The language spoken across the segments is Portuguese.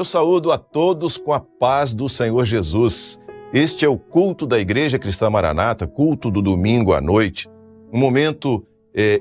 Eu saúdo a todos com a paz do Senhor Jesus. Este é o culto da Igreja Cristã Maranata, culto do domingo à noite, um momento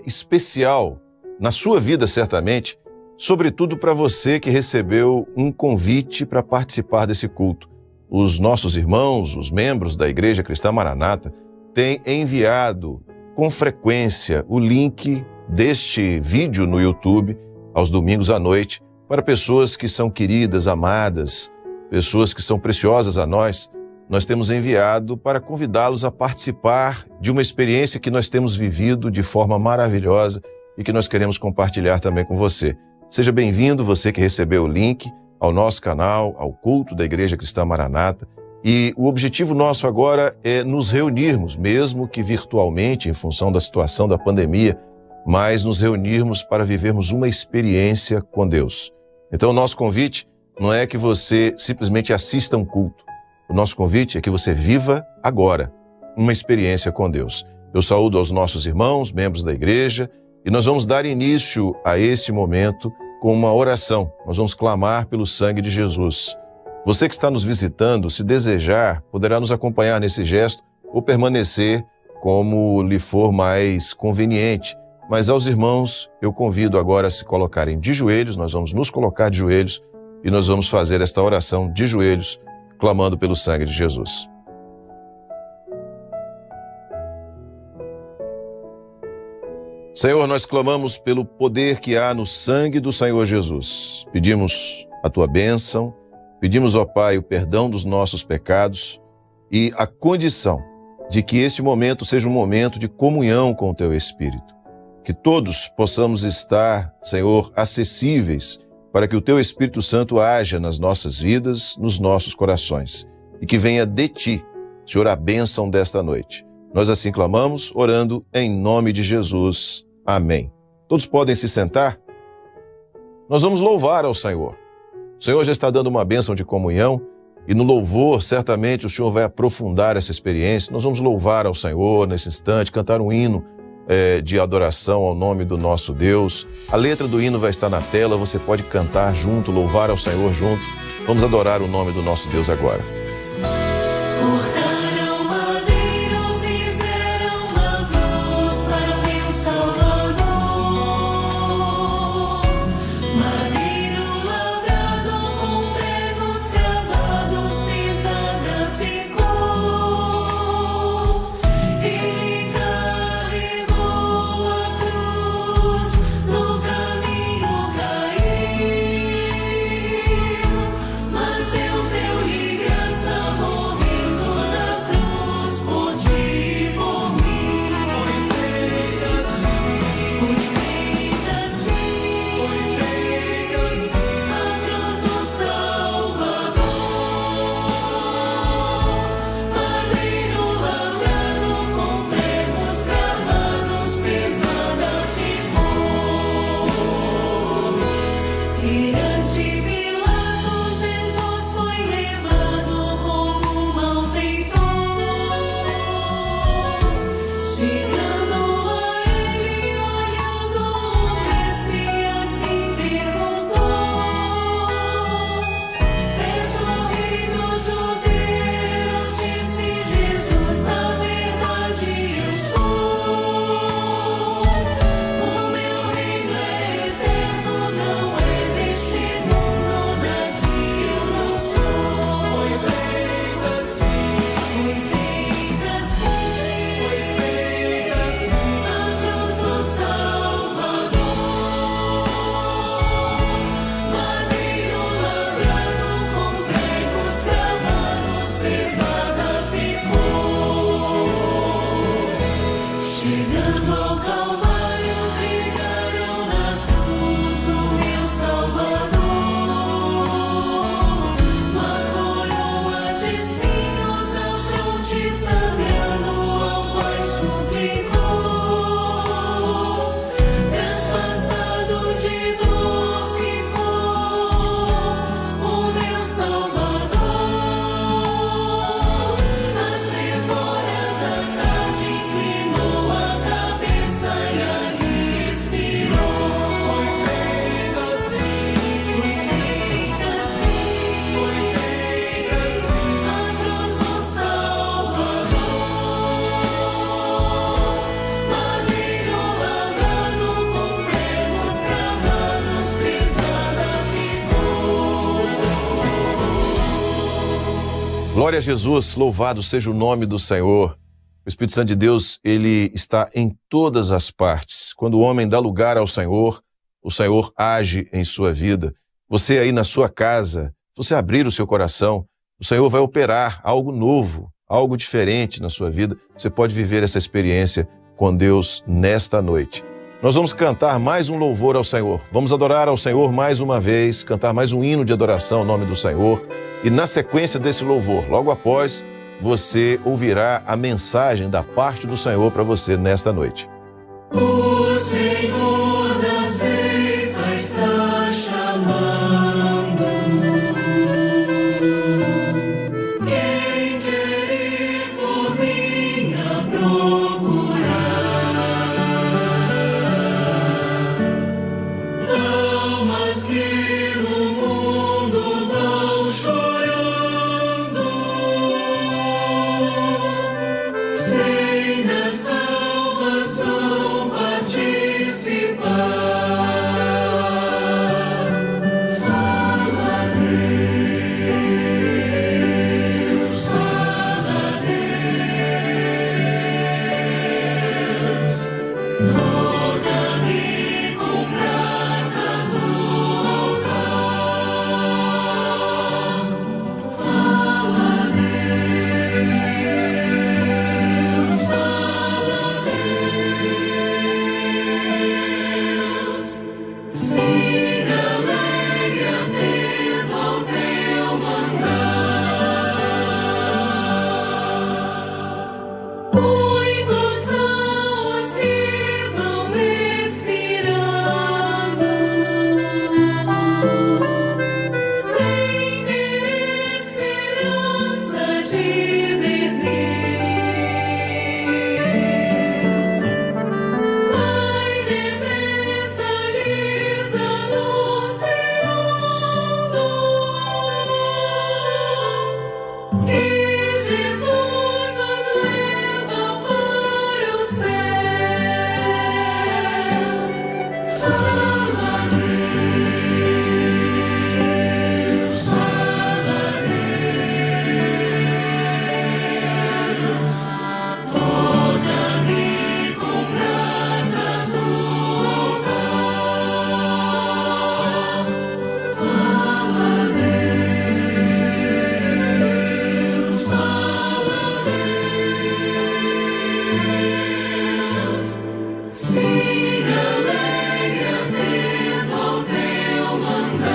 especial na sua vida, certamente, sobretudo para você que recebeu um convite para participar desse culto. Os nossos irmãos, os membros da Igreja Cristã Maranata, têm enviado com frequência o link deste vídeo no YouTube aos domingos à noite para pessoas que são queridas, amadas, pessoas que são preciosas a nós. Nós temos enviado para convidá-los a participar de uma experiência que nós temos vivido de forma maravilhosa e que nós queremos compartilhar também com você. Seja bem-vindo, você que recebeu o link ao nosso canal, ao culto da Igreja Cristã Maranata. E o objetivo nosso agora é nos reunirmos, mesmo que virtualmente, em função da situação da pandemia, mas nos reunirmos para vivermos uma experiência com Deus. Então, o nosso convite não é que você simplesmente assista um culto. O nosso convite é que você viva agora uma experiência com Deus. Eu saúdo aos nossos irmãos, membros da igreja, e nós vamos dar início a esse momento com uma oração. Nós vamos clamar pelo sangue de Jesus. Você que está nos visitando, se desejar, poderá nos acompanhar nesse gesto ou permanecer como lhe for mais conveniente. Mas aos irmãos, eu convido agora a se colocarem de joelhos, nós vamos nos colocar de joelhos e nós vamos fazer esta oração de joelhos, clamando pelo sangue de Jesus. Senhor, nós clamamos pelo poder que há no sangue do Senhor Jesus. Pedimos a tua bênção, pedimos, ó Pai, o perdão dos nossos pecados e a condição de que esse momento seja um momento de comunhão com o teu Espírito. Que todos possamos estar, Senhor, acessíveis para que o teu Espírito Santo haja nas nossas vidas, nos nossos corações. E que venha de ti, Senhor, a bênção desta noite. Nós assim clamamos, orando em nome de Jesus. Amém. Todos podem se sentar? Nós vamos louvar ao Senhor. O Senhor já está dando uma bênção de comunhão e no louvor, certamente, o Senhor vai aprofundar essa experiência. Nós vamos louvar ao Senhor nesse instante, cantar um hino de adoração ao nome do nosso Deus. A letra do hino vai estar na tela, você pode cantar junto, louvar ao Senhor junto. Vamos adorar o nome do nosso Deus agora. Mas Deus deu-lhe graça. Glória a Jesus, louvado seja o nome do Senhor. O Espírito Santo de Deus, ele está em todas as partes. Quando o homem dá lugar ao Senhor, o Senhor age em sua vida. Você aí na sua casa, se você abrir o seu coração, o Senhor vai operar algo novo, algo diferente na sua vida. Você pode viver essa experiência com Deus nesta noite. Nós vamos cantar mais um louvor ao Senhor. Vamos adorar ao Senhor mais uma vez, cantar mais um hino de adoração ao nome do Senhor. E na sequência desse louvor, logo após, você ouvirá a mensagem da parte do Senhor para você nesta noite. O Senhor da ceifa está chamando. Quem quer ir por mim a procurar? Almas que no mundo vão chorando, sem da salvação participar. Fala, Deus, fala, Deus, toca-me com brasas no altar. Fala, Deus, fala, Deus, siga alegre atento ao teu mandar. Muitos são os que vão expirando, sem ter esperança de ver Deus. Vai depressa lhes anunciando que Jesus os leva para os céus. Fala, Deus, fala, Deus, toca-me com brasas no altar. Fala, Deus, fala, Deus, siga alegre atento ao teu mandar.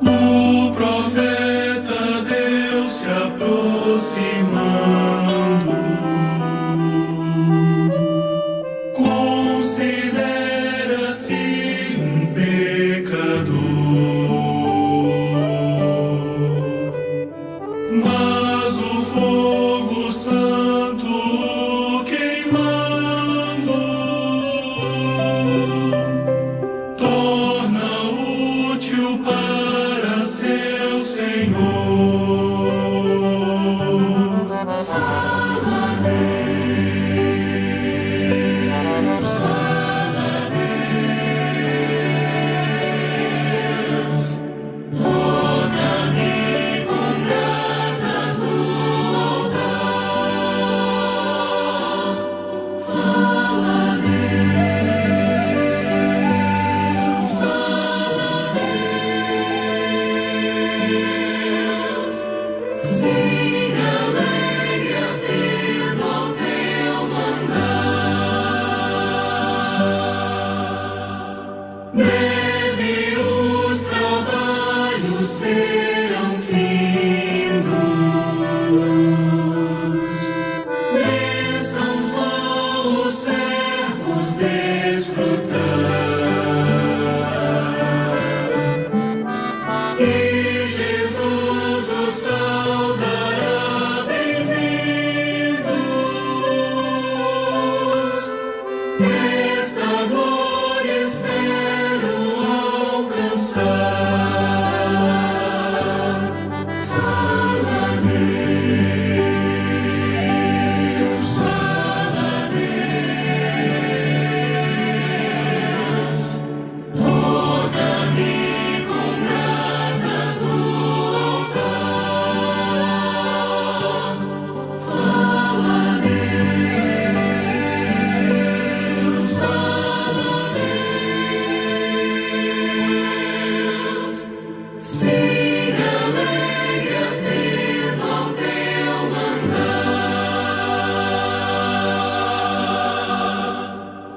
O profeta Deus se aproximando, considera-se um pecador, mas o fogo santo queimando torna útil para seu Senhor. Fala, Deus, fala, Deus, toca-me com brasas no altar. Fala, Deus, fala, Deus, siga alegre atento ao teu mandar. Breve os trabalhos serão findos, bênçãos vão os servos desfrutar. E Jesus os saudará bem-vindos. Esta glória espero alcançar. Fala, Deus, fala, Deus, toca-me com brasas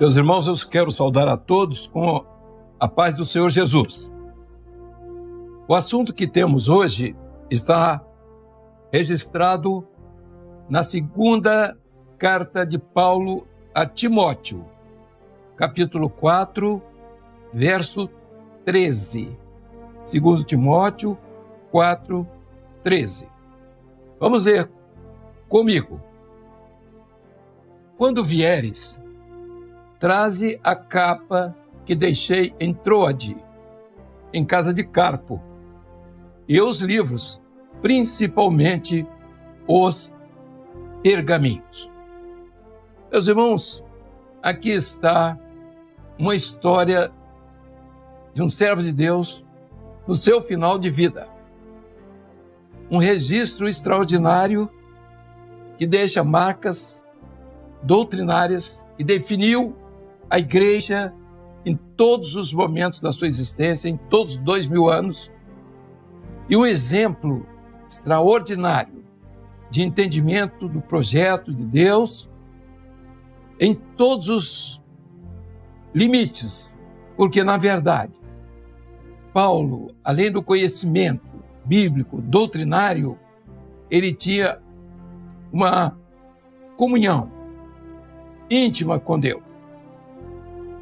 Meus irmãos, eu quero saudar a todos com a paz do Senhor Jesus. O assunto que temos hoje está registrado na segunda carta de Paulo a Timóteo, capítulo 4, verso 13. 2 Timóteo 4, 13. Vamos ler comigo. Quando vieres, traze a capa que deixei em Troade, em casa de Carpo, e os livros, principalmente os pergaminhos. Meus irmãos, aqui está uma história de um servo de Deus no seu final de vida. Um registro extraordinário que deixa marcas doutrinárias e definiu a igreja em todos os momentos da sua existência, em todos os 2000 anos, e um exemplo extraordinário de entendimento do projeto de Deus em todos os limites, porque, na verdade, Paulo, além do conhecimento bíblico, doutrinário, ele tinha uma comunhão íntima com Deus.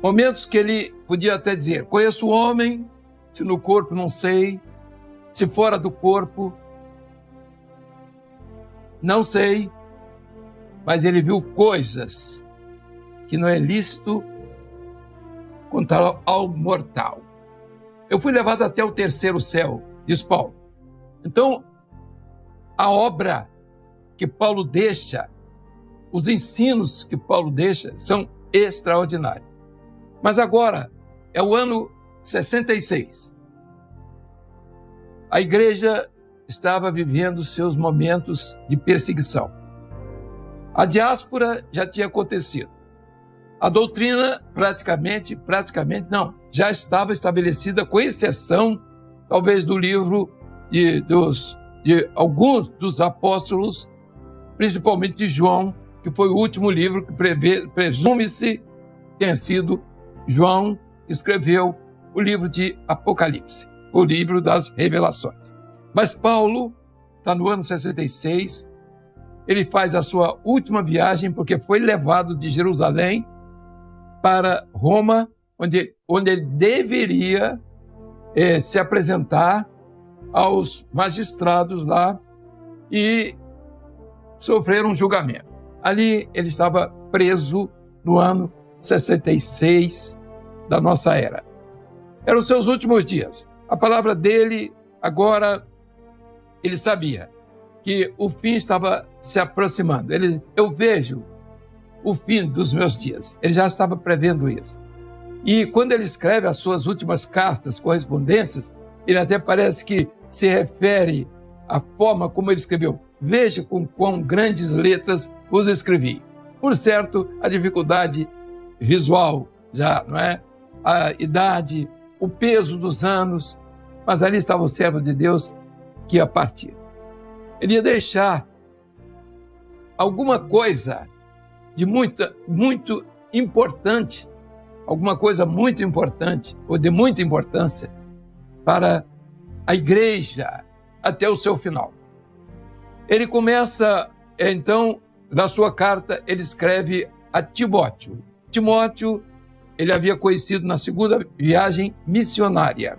Momentos que ele podia até dizer: conheço o homem, se no corpo não sei, se fora do corpo não sei, mas ele viu coisas que não é lícito contar ao mortal. Eu fui levado até o terceiro céu, diz Paulo. Então, a obra que Paulo deixa, os ensinos que Paulo deixa são extraordinários. Mas agora é o ano 66. A igreja estava vivendo seus momentos de perseguição. A diáspora já tinha acontecido. A doutrina praticamente não, já estava estabelecida, com exceção, talvez, do livro de alguns dos apóstolos, principalmente de João, que foi o último livro que presume-se tenha sido João que escreveu o livro de Apocalipse, o livro das revelações. Mas Paulo está no ano 66, ele faz a sua última viagem, porque foi levado de Jerusalém para Roma, onde ele deveria se apresentar aos magistrados lá e sofrer um julgamento. Ali ele estava preso no ano 66 da nossa era. Eram os seus últimos dias. A palavra dele, agora, ele sabia que o fim estava se aproximando. Eu vejo o fim dos meus dias. Ele já estava prevendo isso. E quando ele escreve as suas últimas cartas, correspondências, ele até parece que se refere à forma como ele escreveu. Veja com quão grandes letras os escrevi. Por certo, a dificuldade visual já, não é? A idade, o peso dos anos, mas ali estava o servo de Deus que ia partir. Ele ia deixar alguma coisa de muito importante, alguma coisa muito importante, ou de muita importância, para a igreja até o seu final. Ele começa, então, na sua carta, ele escreve a Timóteo. Timóteo, ele havia conhecido na segunda viagem missionária,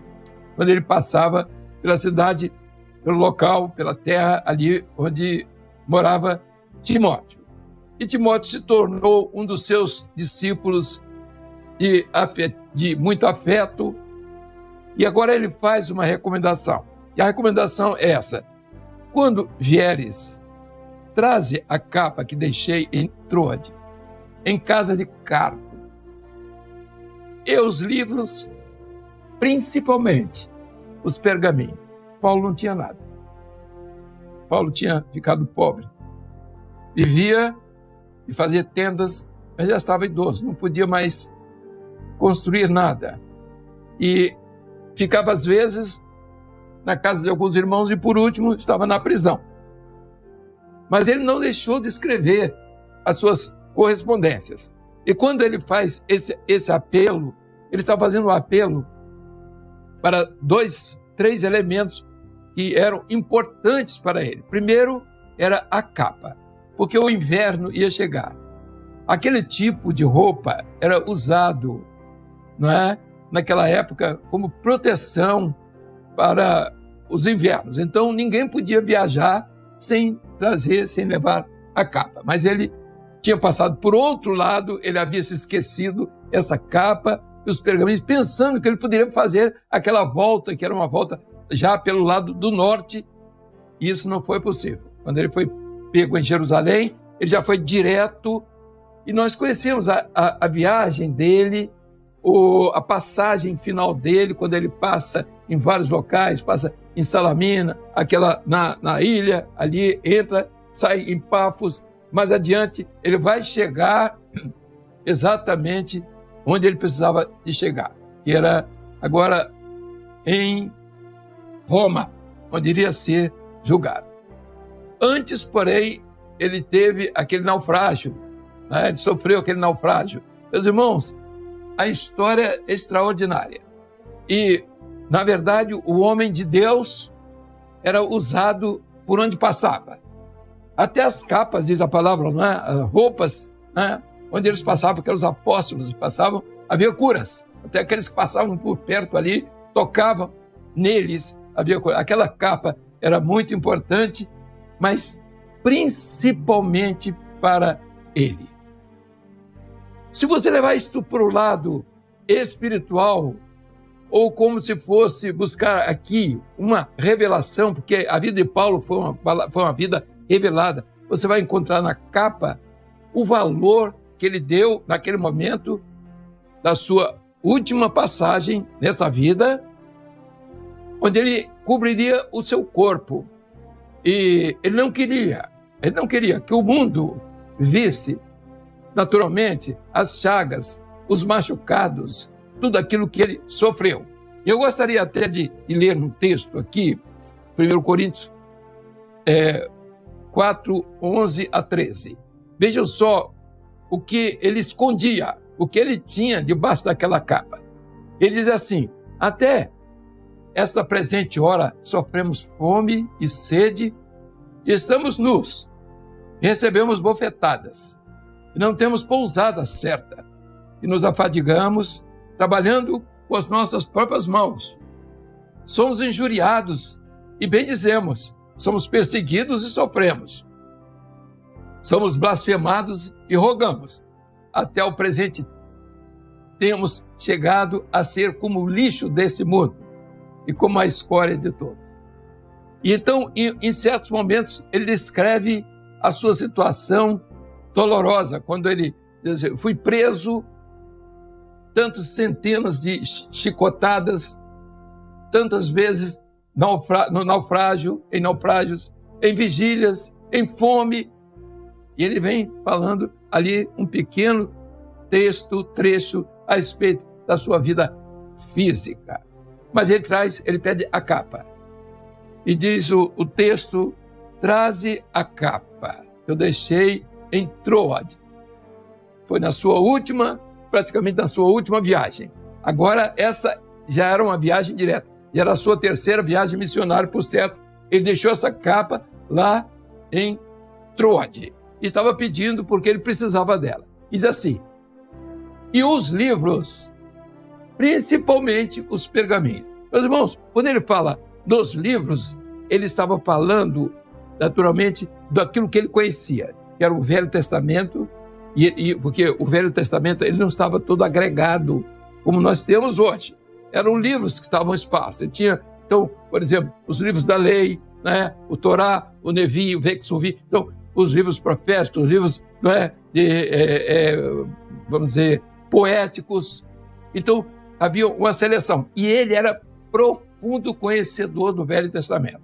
quando ele passava pela cidade, pelo local, pela terra ali onde morava Timóteo. E Timóteo se tornou um dos seus discípulos de muito afeto. E agora ele faz uma recomendação. E a recomendação é essa: quando vieres, traze a capa que deixei em Troade, em casa de Carpo, e os livros, principalmente os pergaminhos. Paulo não tinha nada. Paulo tinha ficado pobre. Vivia e fazia tendas, mas já estava idoso, não podia mais construir nada. E ficava, às vezes, na casa de alguns irmãos e, por último, estava na prisão. Mas ele não deixou de escrever as suas correspondências. E quando ele faz esse apelo, ele está fazendo um apelo para 3 elementos que eram importantes para ele. Primeiro era a capa, porque o inverno ia chegar. Aquele tipo de roupa era usado, não é, naquela época como proteção para os invernos. Então ninguém podia viajar sem levar a capa. Mas ele tinha passado por outro lado, ele havia se esquecido essa capa e os pergaminhos, pensando que ele poderia fazer aquela volta, que era uma volta já pelo lado do norte, e isso não foi possível. Quando ele foi pego em Jerusalém, ele já foi direto, e nós conhecemos a viagem dele, a passagem final dele, quando ele passa em vários locais, passa em Salamina, na ilha, ali entra, sai em Pafos, mais adiante ele vai chegar exatamente onde ele precisava de chegar, que era agora em Roma, onde iria ser julgado. Antes, porém, ele teve aquele naufrágio, né? Ele sofreu aquele naufrágio. Meus irmãos, a história é extraordinária. E, na verdade, o homem de Deus era usado por onde passava. Até as capas, diz a palavra, não é? As roupas, né? Onde eles passavam, que os apóstolos passavam, havia curas. Até aqueles que passavam por perto ali, tocavam neles, havia cura. Aquela capa era muito importante, mas principalmente para ele. Se você levar isto para o lado espiritual, ou como se fosse buscar aqui uma revelação, porque a vida de Paulo foi uma vida revelada, você vai encontrar na capa o valor que ele deu naquele momento da sua última passagem nessa vida, onde ele cobriria o seu corpo. E ele não queria que o mundo visse naturalmente as chagas, os machucados, tudo aquilo que ele sofreu. E eu gostaria até de ler um texto aqui, 1 Coríntios 4, 11 a 13. Vejam só o que ele escondia, o que ele tinha debaixo daquela capa. Ele diz assim: até esta presente hora sofremos fome e sede, e estamos nus, e recebemos bofetadas, e não temos pousada certa, e nos afadigamos, trabalhando com as nossas próprias mãos. Somos injuriados, e bem dizemos, somos perseguidos e sofremos. Somos blasfemados e rogamos. Até o presente temos chegado a ser como o lixo desse mundo e como a escória de todos. E então, em certos momentos, ele descreve a sua situação dolorosa, quando ele diz: fui preso, tantas centenas de chicotadas, tantas vezes no naufrágio, em naufrágios, em vigílias, em fome. E ele vem falando ali um pequeno trecho a respeito da sua vida física. Mas ele pede a capa. E diz o texto: traze a capa. Eu deixei em Troade. Foi praticamente na sua última viagem. Agora essa já era uma viagem direta. Já era a sua terceira viagem missionária, por certo. Ele deixou essa capa lá em Troade. E estava pedindo porque ele precisava dela. Diz assim: e os livros, principalmente os pergaminhos. Meus irmãos, quando ele fala dos livros, ele estava falando, naturalmente, daquilo que ele conhecia, que era o Velho Testamento, porque o Velho Testamento ele não estava todo agregado, como nós temos hoje. Eram livros que estavam espaço. Ele tinha, então, por exemplo, os livros da lei, né? O Torá, o Nevi, o Vexuvi. Então, os livros proféticos, os livros, não é, vamos dizer, poéticos. Então, havia uma seleção. E ele era profundo conhecedor do Velho Testamento.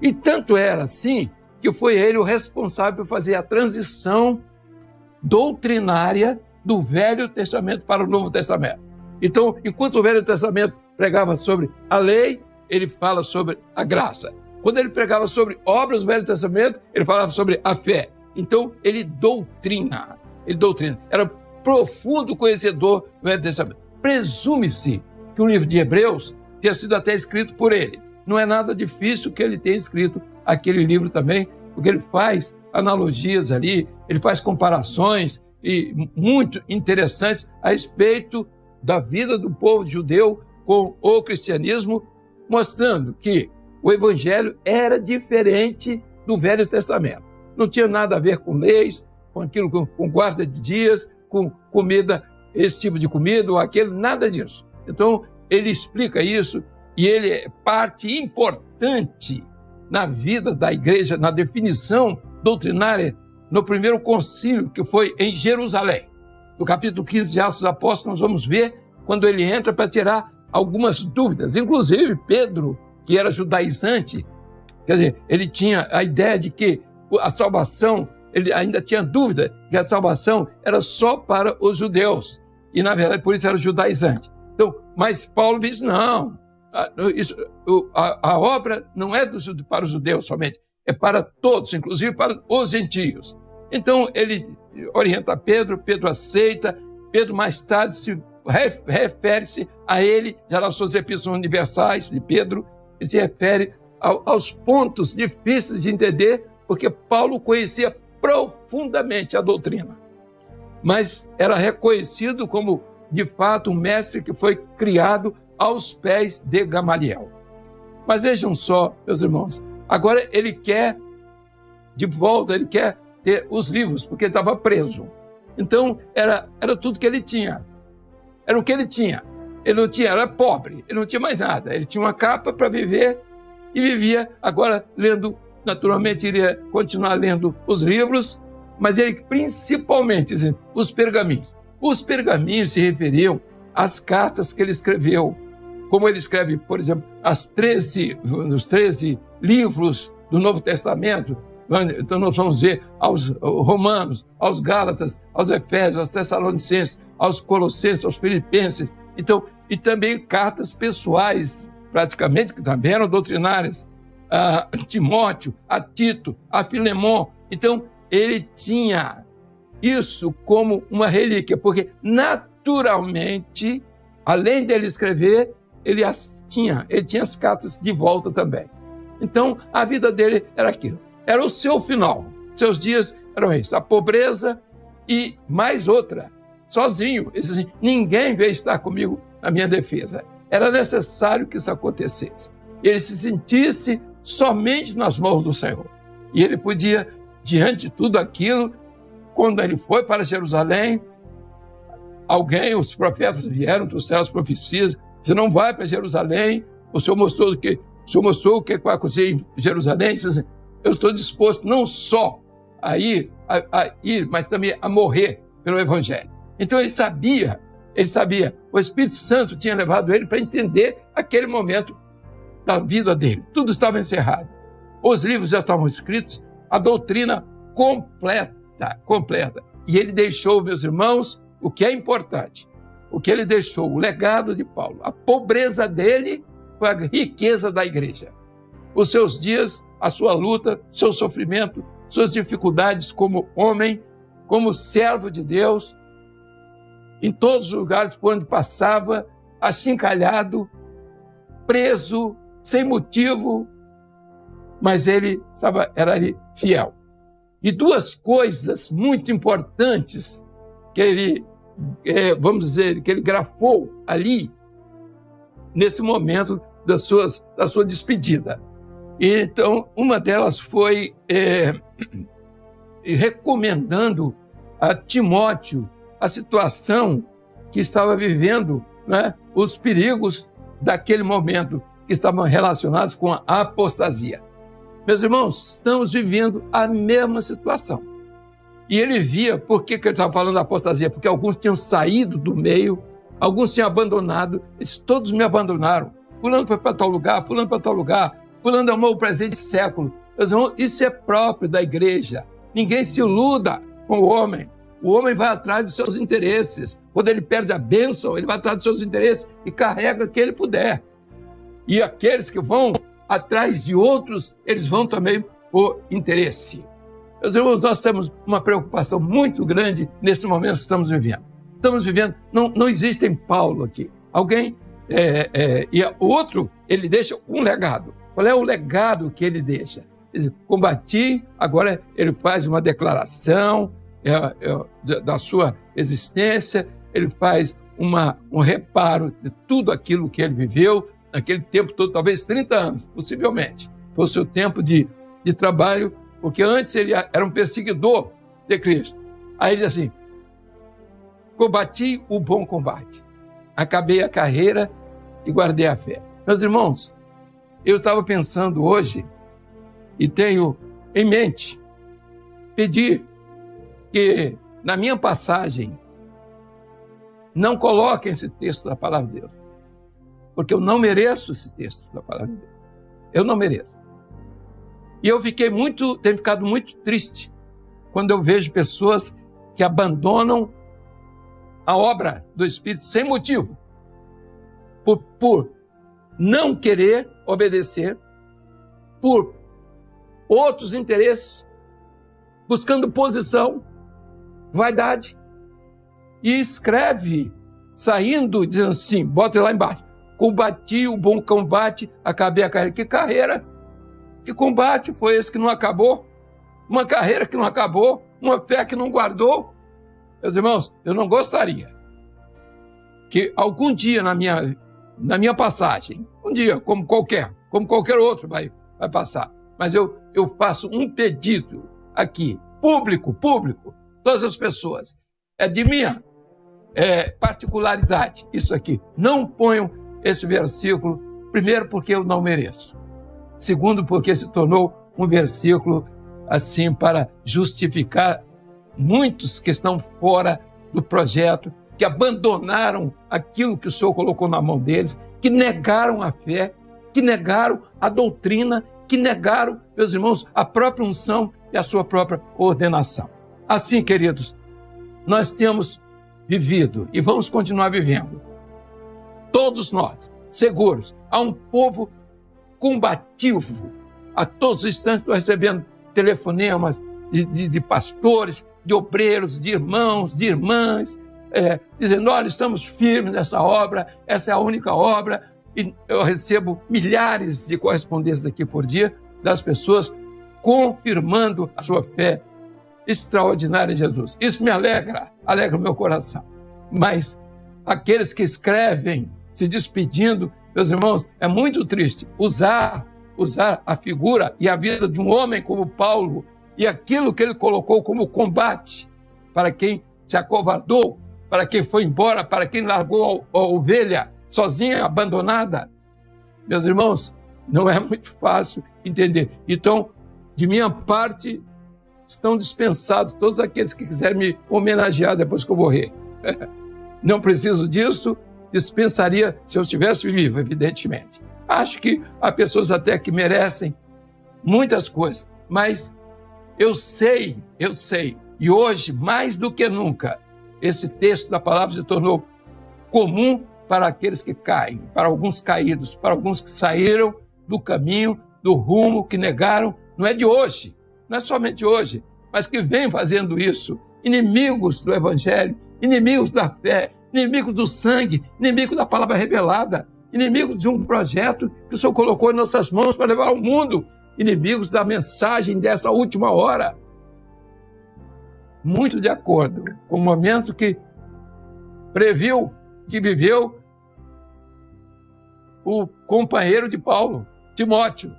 E tanto era assim que foi ele o responsável por fazer a transição doutrinária do Velho Testamento para o Novo Testamento. Então, enquanto o Velho Testamento pregava sobre a lei, ele fala sobre a graça. Quando ele pregava sobre obras do Velho Testamento, ele falava sobre a fé. Então, ele doutrina. Era profundo conhecedor do Velho Testamento. Presume-se que o livro de Hebreus tenha sido até escrito por ele. Não é nada difícil que ele tenha escrito aquele livro também, porque ele faz analogias ali, ele faz comparações e muito interessantes a respeito da vida do povo judeu com o cristianismo, mostrando que o evangelho era diferente do Velho Testamento. Não tinha nada a ver com leis, com aquilo, com guarda de dias, com comida, esse tipo de comida ou aquele, nada disso. Então, ele explica isso e ele é parte importante na vida da igreja, na definição doutrinária, no primeiro concílio que foi em Jerusalém. No capítulo 15 de Atos dos Apóstolos, nós vamos ver quando ele entra para tirar algumas dúvidas. Inclusive, Pedro, que era judaizante, quer dizer, ele tinha a ideia de que a salvação, ele ainda tinha dúvida que a salvação era só para os judeus. E, na verdade, por isso era judaizante. Então, mas Paulo diz, não, a obra não é para os judeus somente, é para todos, inclusive para os gentios. Então, ele orienta Pedro, Pedro aceita, Pedro mais tarde refere-se a ele, já nas suas epístolas universais de Pedro, ele se refere aos pontos difíceis de entender, porque Paulo conhecia profundamente a doutrina, mas era reconhecido como, de fato, um mestre que foi criado aos pés de Gamaliel. Mas vejam só, meus irmãos, agora ele quer de volta, ele quer ter os livros, porque ele estava preso. Então, era tudo que ele tinha. Era o que ele tinha. Ele não tinha, era pobre, ele não tinha mais nada. Ele tinha uma capa para viver e vivia agora lendo, naturalmente iria continuar lendo os livros, mas ele principalmente, os pergaminhos. Os pergaminhos se referiam às cartas que ele escreveu. Como ele escreve, por exemplo, nos 13 livros do Novo Testamento. Então nós vamos ver aos Romanos, aos Gálatas, aos Efésios, aos Tessalonicenses, aos Colossenses, aos Filipenses. Então, e também cartas pessoais, praticamente, que também eram doutrinárias, a Timóteo, a Tito, a Filemon. Então, ele tinha isso como uma relíquia, porque naturalmente, além dele escrever, ele tinha as cartas de volta também. Então, a vida dele era aquilo. Era o seu final. Seus dias eram esses. A pobreza e mais outra. Sozinho. Ele disse assim, ninguém veio estar comigo na minha defesa. Era necessário que isso acontecesse. Ele se sentisse somente nas mãos do Senhor. E ele podia, diante de tudo aquilo, quando ele foi para Jerusalém, os profetas vieram, trouxeram as profecias. Você não vai para Jerusalém. O Senhor mostrou o que vai acontecer em Jerusalém. Disse assim, eu estou disposto não só a ir, mas também a morrer pelo Evangelho. Então ele sabia, o Espírito Santo tinha levado ele para entender aquele momento da vida dele. Tudo estava encerrado. Os livros já estavam escritos, a doutrina completa. E ele deixou, meus irmãos, o que é importante. O que ele deixou, o legado de Paulo. A pobreza dele foi a riqueza da igreja. Os seus dias, a sua luta, seu sofrimento, suas dificuldades como homem, como servo de Deus, em todos os lugares por onde passava, achincalhado, preso, sem motivo, mas ele era ali fiel. E duas coisas muito importantes que ele, que ele grafou ali, nesse momento da sua despedida. Então, uma delas foi recomendando a Timóteo a situação que estava vivendo, né, os perigos daquele momento que estavam relacionados com a apostasia. Meus irmãos, estamos vivendo a mesma situação. E ele via, por que ele estava falando da apostasia? Porque alguns tinham saído do meio, alguns tinham abandonado, eles todos me abandonaram. Fulano foi para tal lugar, fulano para tal lugar, fulano amou o presente século. Meus irmãos, isso é próprio da igreja. Ninguém se iluda com o homem. O homem vai atrás dos seus interesses. Quando ele perde a bênção, ele vai atrás dos seus interesses e carrega o que ele puder. E aqueles que vão atrás de outros, eles vão também por interesse. Meus irmãos, nós temos uma preocupação muito grande nesse momento que estamos vivendo. estamos vivendo. Não existe Paulo aqui. Alguém, e o outro, ele deixa um legado. Qual é o legado que ele deixa? Ele diz, combati, agora ele faz uma declaração da sua existência, ele faz um reparo de tudo aquilo que ele viveu, naquele tempo todo, talvez 30 anos, possivelmente. Foi o seu tempo de trabalho, porque antes ele era um perseguidor de Cristo. Aí ele diz assim, combati o bom combate, acabei a carreira e guardei a fé. Meus irmãos, eu estava pensando hoje e tenho em mente pedir que na minha passagem não coloquem esse texto da palavra de Deus, porque eu não mereço esse texto da palavra de Deus. Eu não mereço. E eu tenho ficado muito triste quando eu vejo pessoas que abandonam a obra do Espírito sem motivo, por não querer obedecer, por outros interesses, buscando posição, vaidade, e escreve, saindo, dizendo assim, bota lá embaixo, combati o bom combate, acabei a carreira. Que carreira? Que combate foi esse que não acabou? Uma carreira que não acabou? Uma fé que não guardou? Meus irmãos, eu não gostaria que algum dia na minha passagem, um dia, como qualquer outro vai passar, mas eu faço um pedido aqui, público, todas as pessoas, de minha particularidade, isso aqui, não ponham esse versículo, primeiro porque eu não mereço, segundo porque se tornou um versículo assim para justificar muitos que estão fora do projeto, que abandonaram aquilo que o Senhor colocou na mão deles, que negaram a fé, que negaram a doutrina, que negaram, meus irmãos, a própria unção e a sua própria ordenação. Assim, queridos, nós temos vivido e vamos continuar vivendo. Todos nós, seguros, há um povo combativo. A todos os instantes estou recebendo telefonemas de pastores, de obreiros, de irmãos, de irmãs, dizendo, olha, estamos firmes nessa obra, essa é a única obra. E eu recebo milhares de correspondências aqui por dia das pessoas confirmando a sua fé extraordinária em Jesus. Isso me alegra o meu coração. Mas aqueles que escrevem se despedindo, meus irmãos, é muito triste usar a figura e a vida de um homem como Paulo e aquilo que ele colocou como combate para quem se acovardou, para quem foi embora, para quem largou a ovelha sozinha, abandonada. Meus irmãos, não é muito fácil entender. Então, de minha parte, estão dispensados todos aqueles que quiserem me homenagear depois que eu morrer. Não preciso disso, dispensaria se eu estivesse vivo, evidentemente. Acho que há pessoas até que merecem muitas coisas, mas eu sei, e hoje, mais do que nunca, esse texto da palavra se tornou comum para aqueles que caem, para alguns caídos, para alguns que saíram do caminho, do rumo, que negaram. Não é de hoje, não é somente de hoje, mas que vem fazendo isso. Inimigos do Evangelho, inimigos da fé, inimigos do sangue, inimigos da palavra revelada, inimigos de um projeto que o Senhor colocou em nossas mãos para levar ao mundo, inimigos da mensagem dessa última hora. Muito de acordo com o momento que previu, que viveu o companheiro de Paulo, Timóteo.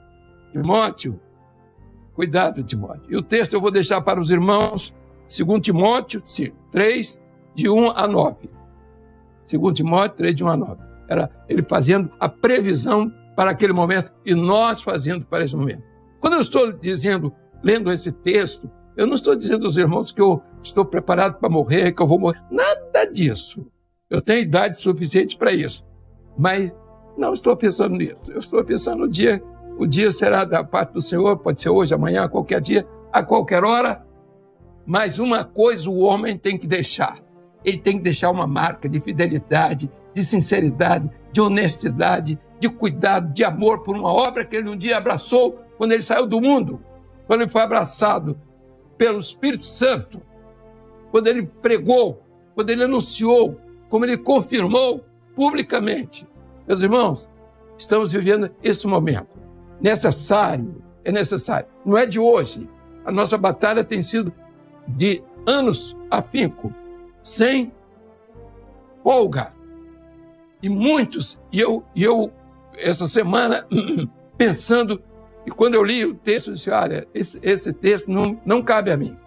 Cuidado, Timóteo. E o texto eu vou deixar para os irmãos, 2 Timóteo 3, de 1 a 9. 2 Timóteo 3, de 1 a 9. Era ele fazendo a previsão para aquele momento e nós fazendo para esse momento. Quando eu estou lendo esse texto, eu não estou dizendo aos irmãos que eu estou preparado para morrer, que eu vou morrer. Nada disso. Eu tenho idade suficiente para isso. Mas não estou pensando nisso. Eu estou pensando no dia. O dia será da parte do Senhor, pode ser hoje, amanhã, qualquer dia, a qualquer hora. Mas uma coisa o homem tem que deixar. Ele tem que deixar uma marca de fidelidade, de sinceridade, de honestidade, de cuidado, de amor por uma obra que ele um dia abraçou quando ele saiu do mundo, quando ele foi abraçado pelo Espírito Santo, quando ele pregou quando ele anunciou, como ele confirmou publicamente. Meus irmãos, estamos vivendo esse momento. É necessário. Não é de hoje. A nossa batalha tem sido de anos afinco, sem folga. E muitos, eu essa semana, pensando, e quando eu li o texto, eu disse, olha, esse texto não cabe a mim.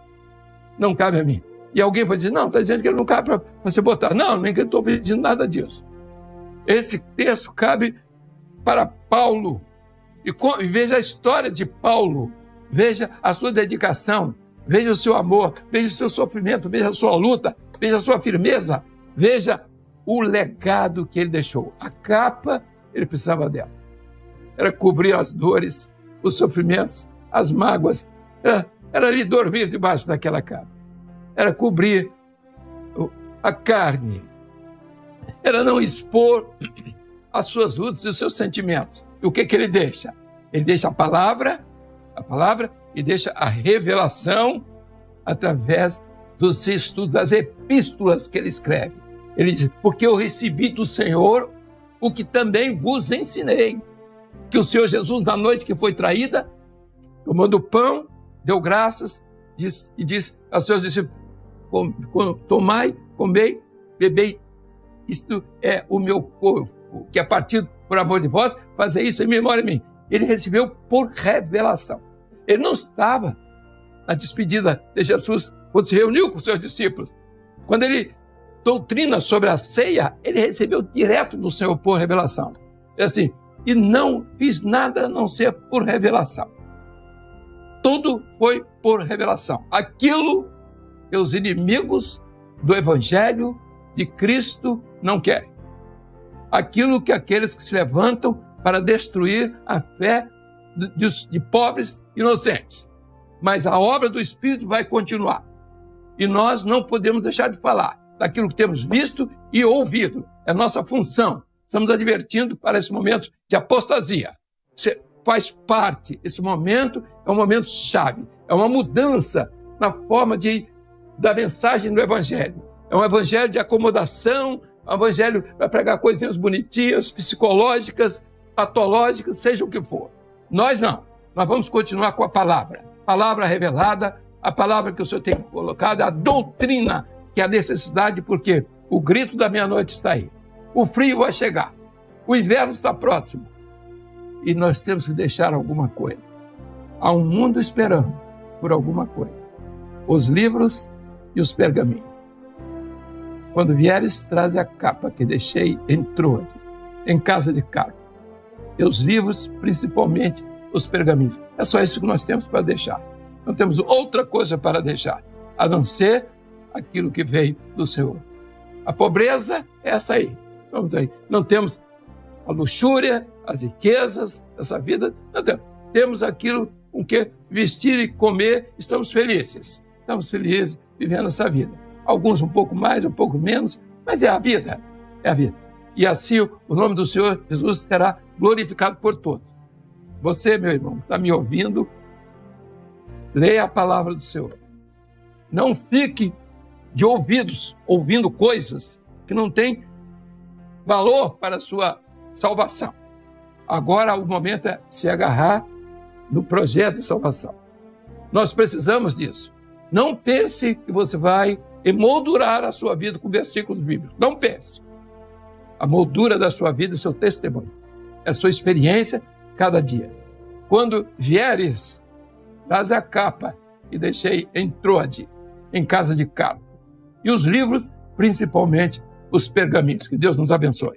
Não cabe a mim. E alguém vai dizer, não, está dizendo que ele não cabe para você botar. Não, nem que eu estou pedindo nada disso. Esse texto cabe para Paulo. E veja a história de Paulo, veja a sua dedicação, veja o seu amor, veja o seu sofrimento, veja a sua luta, veja a sua firmeza, veja o legado que ele deixou. A capa, ele precisava dela. Era cobrir as dores, os sofrimentos, as mágoas. Era ali dormir debaixo daquela capa. Era cobrir a carne. Era não expor as suas lutas e os seus sentimentos. E o que ele deixa? Ele deixa a palavra e deixa a revelação através dos estudos, das epístolas que ele escreve. Ele diz, porque eu recebi do Senhor o que também vos ensinei. Que o Senhor Jesus, na noite que foi traída, tomando o pão, deu graças e disse aos seus discípulos, tomai, comei, bebei, isto é o meu corpo, que é partido por amor de vós, fazer isso em memória de mim. Ele recebeu por revelação. Ele não estava na despedida de Jesus, quando se reuniu com os seus discípulos. Quando ele doutrina sobre a ceia, ele recebeu direto do Senhor por revelação. É assim, e não fiz nada a não ser por revelação. Tudo foi por revelação. Aquilo que os inimigos do Evangelho de Cristo não querem. Aquilo que aqueles que se levantam para destruir a fé de pobres inocentes. Mas a obra do Espírito vai continuar. E nós não podemos deixar de falar daquilo que temos visto e ouvido. É nossa função. Estamos advertindo para esse momento de apostasia. Você faz parte, esse momento é um momento chave. É uma mudança na forma da mensagem do Evangelho. É um evangelho de acomodação, um evangelho para pregar coisinhas bonitinhas, psicológicas, patológicas, seja o que for. Nós não. Nós vamos continuar com a palavra revelada, a palavra que o Senhor tem colocado, a doutrina, que é a necessidade, porque o grito da meia-noite está aí. O frio vai chegar. O inverno está próximo. E nós temos que deixar alguma coisa. Há um mundo esperando por alguma coisa. Os livros e os pergaminhos. Quando vieres, traze a capa que deixei em Troade, em casa de Carpo. E os livros, principalmente os pergaminhos. É só isso que nós temos para deixar. Não temos outra coisa para deixar, a não ser aquilo que veio do Senhor. A pobreza é essa aí. Vamos aí. Não temos a luxúria, as riquezas dessa vida. Não temos. Temos aquilo com que vestir e comer. Estamos felizes. Estamos felizes vivendo essa vida. Alguns um pouco mais, um pouco menos, mas é a vida. É a vida. E assim o nome do Senhor Jesus será glorificado por todos. Você, meu irmão, que está me ouvindo, leia a palavra do Senhor. Não fique de ouvidos, ouvindo coisas que não têm valor para a sua salvação. Agora o momento é se agarrar no projeto de salvação. Nós precisamos disso. Não pense que você vai emoldurar a sua vida com versículos bíblicos. Não pense. A moldura da sua vida é seu testemunho. É a sua experiência cada dia. Quando vieres, traz a capa que deixei em Troade, em casa de Carpo. E os livros, principalmente os pergaminhos. Que Deus nos abençoe.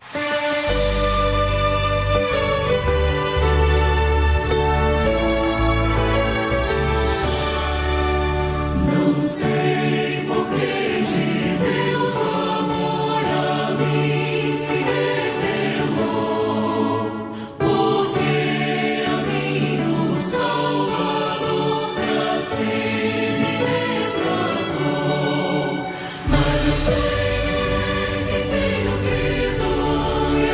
Não sei porque de Deus amor a mim se revelou, porque a mim o Salvador pra si me resgatou. Mas eu sei que tenho crido e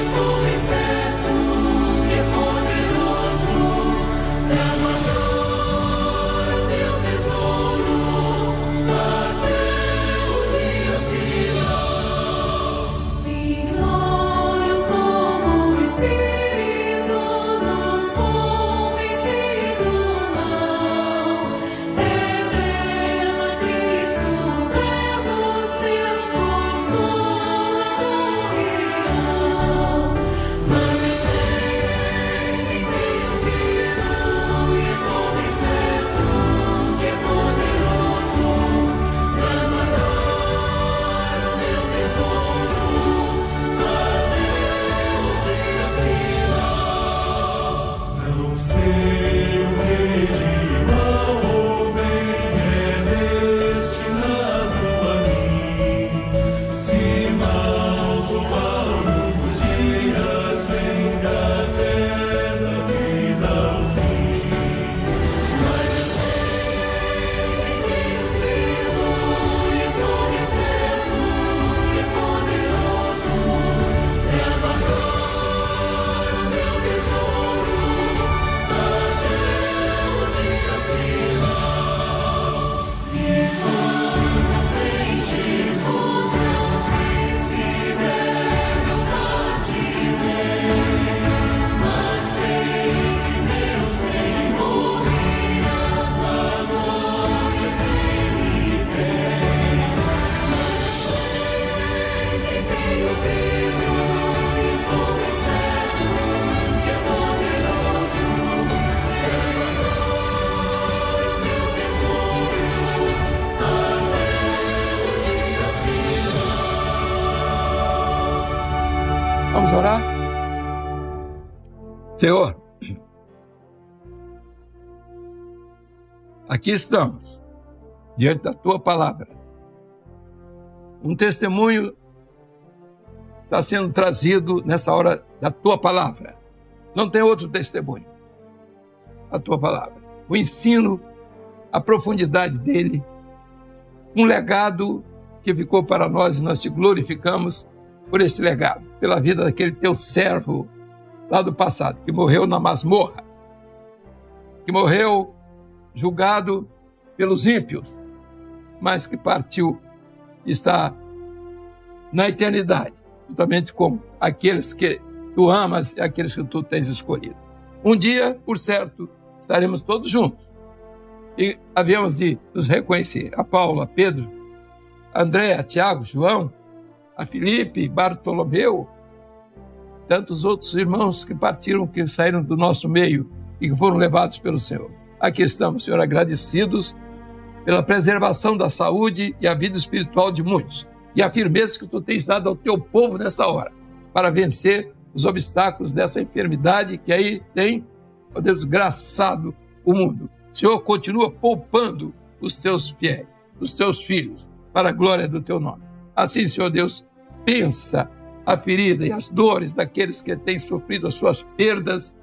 orar? Senhor, aqui estamos, diante da Tua palavra. Um testemunho está sendo trazido nessa hora da Tua palavra. Não tem outro testemunho. A Tua palavra. O ensino, a profundidade dele, um legado que ficou para nós e nós te glorificamos por esse legado, pela vida daquele Teu servo lá do passado, que morreu na masmorra, que morreu julgado pelos ímpios, mas que partiu e está na eternidade, justamente como aqueles que Tu amas e aqueles que Tu tens escolhido. Um dia, por certo, estaremos todos juntos e havíamos de nos reconhecer. A Paulo, a Pedro, a André, a Tiago, João, a Filipe, Bartolomeu, tantos outros irmãos que partiram, que saíram do nosso meio e que foram levados pelo Senhor. Aqui estamos, Senhor, agradecidos pela preservação da saúde e a vida espiritual de muitos e a firmeza que Tu tens dado ao Teu povo nessa hora para vencer os obstáculos dessa enfermidade que aí tem, ó Deus, desgraçado o mundo. Senhor, continua poupando os Teus fiéis, os Teus filhos, para a glória do Teu nome. Assim, Senhor Deus, pensa a ferida e as dores daqueles que têm sofrido as suas perdas,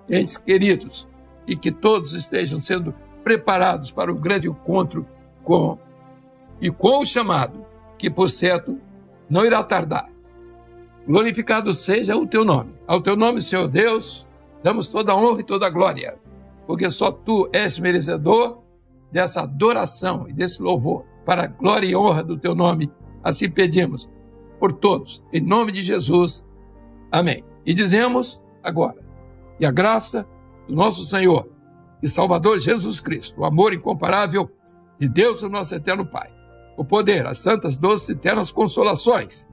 entes queridos, e que todos estejam sendo preparados para o grande encontro com o chamado, que por certo não irá tardar. Glorificado seja o Teu nome. Ao Teu nome, Senhor Deus, damos toda a honra e toda a glória, porque só Tu és merecedor dessa adoração e desse louvor, para a glória e honra do Teu nome. Assim pedimos por todos, em nome de Jesus. Amém. E dizemos agora, e a graça do nosso Senhor e Salvador Jesus Cristo, o amor incomparável de Deus, o nosso eterno Pai, o poder, as santas, doces e eternas consolações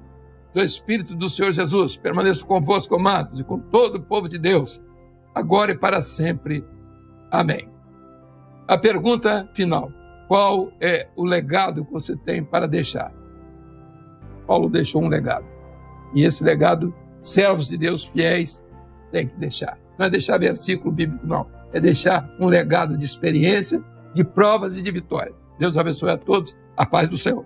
do Espírito do Senhor Jesus, permaneça convosco, amados, e com todo o povo de Deus, agora e para sempre. Amém. A pergunta final: qual é o legado que você tem para deixar? Paulo deixou um legado. E esse legado, servos de Deus fiéis têm que deixar. Não é deixar versículo bíblico, não. É deixar um legado de experiência, de provas e de vitória. Deus abençoe a todos. A paz do Senhor.